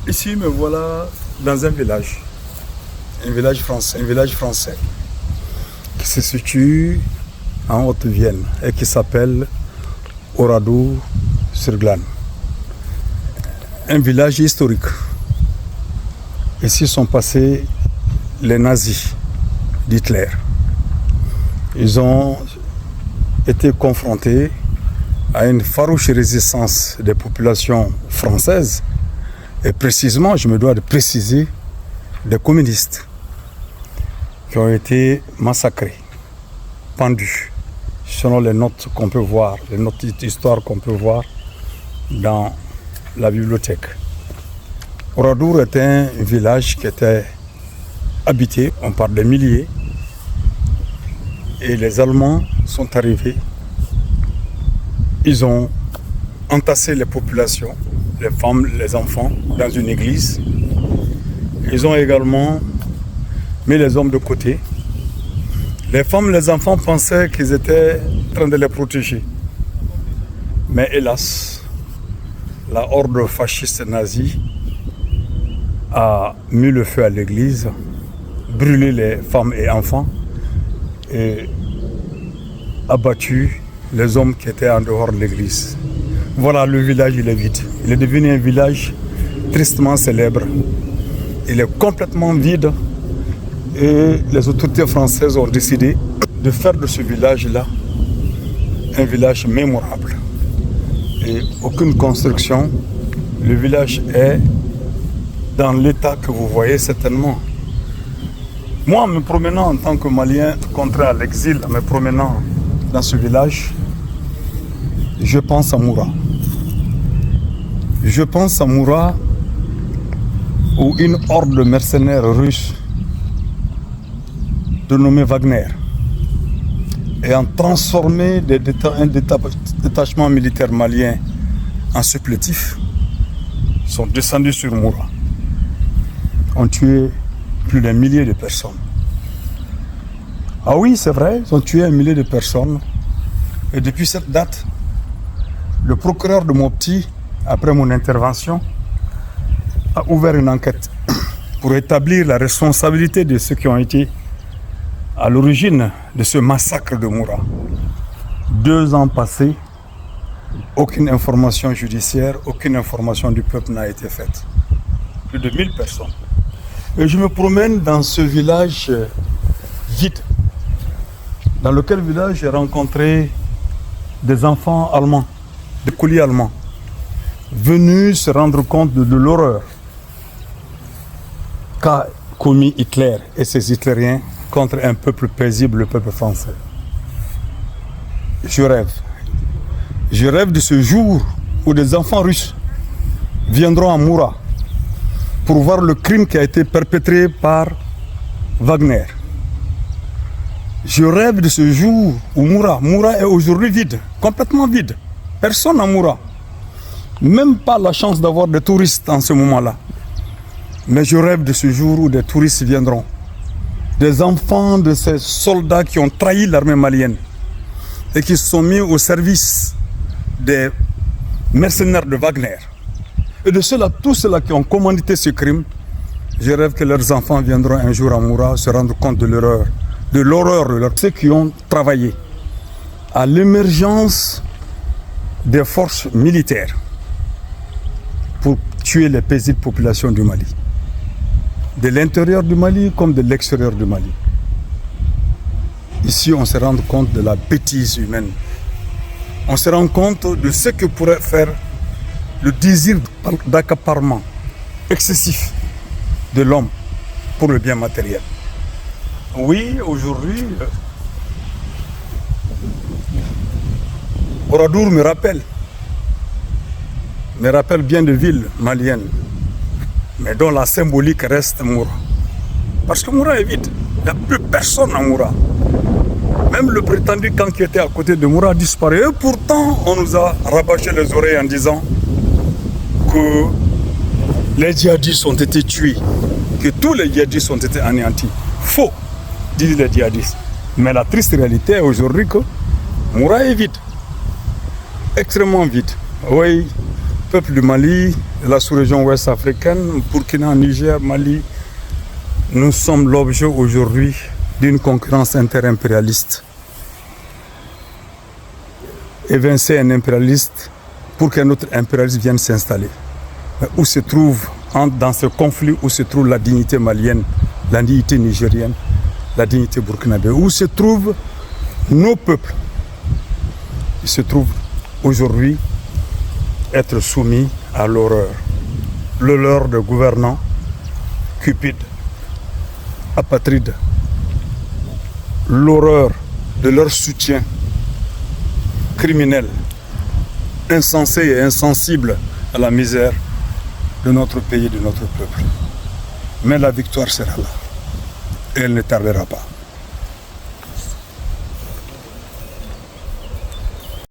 Ici, me voilà dans un village français, qui se situe en Haute-Vienne et qui s'appelle Oradour-sur-Glane. Un village historique. Ici sont passés les nazis d'Hitler. Ils ont été confrontés à une farouche résistance des populations françaises, et précisément, je me dois de préciser, des communistes qui ont été massacrés, pendus, selon les notes qu'on peut voir, les notes d'histoire qu'on peut voir dans la bibliothèque. Oradour est un village qui était habité, on parle des milliers, et les Allemands sont arrivés. Ils ont entassé les populations, les femmes, les enfants, dans une église. Ils ont également mis les hommes de côté. Les femmes, les enfants pensaient qu'ils étaient en train de les protéger. Mais hélas, la horde fasciste nazie a mis le feu à l'église, brûlé les femmes et enfants et abattu les hommes qui étaient en dehors de l'église. Voilà, le village, il est vide. Il est devenu un village tristement célèbre. Il est complètement vide et les autorités françaises ont décidé de faire de ce village-là un village mémorable. Et aucune construction. Le village est dans l'état que vous voyez certainement. Moi, me promenant en tant que Malien contraint à l'exil, me promenant dans ce village, je pense à Moura. Je pense à Moura où une horde de mercenaires russes dénommée Wagner ayant transformé un détachement militaire malien en supplétif sont descendus sur Moura. Ont tué plus d'un millier de personnes. Ah oui, c'est vrai, ils ont tué un millier de personnes. Et depuis cette date, le procureur de Mopti, après mon intervention, a ouvert une enquête pour établir la responsabilité de ceux qui ont été à l'origine de ce massacre de Moura. 2 ans passés, aucune information judiciaire, aucune information du peuple n'a été faite. Plus de 1000 personnes. Et je me promène dans ce village vide, dans lequel village j'ai rencontré des enfants allemands, des colis allemands, venus se rendre compte de l'horreur qu'a commis Hitler et ses Hitlériens contre un peuple paisible, le peuple français. Je rêve de ce jour où des enfants russes viendront à Moura pour voir le crime qui a été perpétré par Wagner. Je rêve de ce jour où Moura est aujourd'hui vide, complètement vide. Personne à Moura. Même pas la chance d'avoir des touristes en ce moment-là. Mais je rêve de ce jour où des touristes viendront. Des enfants de ces soldats qui ont trahi l'armée malienne et qui se sont mis au service des mercenaires de Wagner. Et de ceux-là, tous ceux-là qui ont commandité ce crime, je rêve que leurs enfants viendront un jour à Moura se rendre compte de l'horreur de ceux qui ont travaillé à l'émergence des forces militaires pour tuer les paisibles populations du Mali. De l'intérieur du Mali comme de l'extérieur du Mali. Ici, on se rend compte de la bêtise humaine. On se rend compte de ce que pourrait faire le désir d'accaparement excessif de l'homme pour le bien matériel. Oui, aujourd'hui, Oradour me rappelle bien de villes maliennes, mais dont la symbolique reste Moura. Parce que Moura est vide, il n'y a plus personne à Moura. Même le prétendu camp qui était à côté de Moura a disparu. Et pourtant, on nous a rabâché les oreilles en disant que les djihadistes ont été tués, que tous les djihadistes ont été anéantis. Faux, disent les djihadistes. Mais la triste réalité est aujourd'hui que Moura est vide, extrêmement vide. Oui, peuples du Mali, de la sous-région ouest africaine, Burkina, Niger, Mali, nous sommes l'objet aujourd'hui d'une concurrence interimpérialiste. Évincer un impérialiste pour qu'un autre impérialiste vienne s'installer. Où se trouve, dans ce conflit, où se trouve la dignité malienne, la dignité nigérienne, la dignité burkinabé? Où se trouvent nos peuples? Ils se trouvent aujourd'hui être soumis à l'horreur. Le leurre de gouvernants cupides, apatrides. L'horreur de leur soutien criminel, insensé et insensible à la misère de notre pays et de notre peuple. Mais la victoire sera là. Et elle ne tardera pas.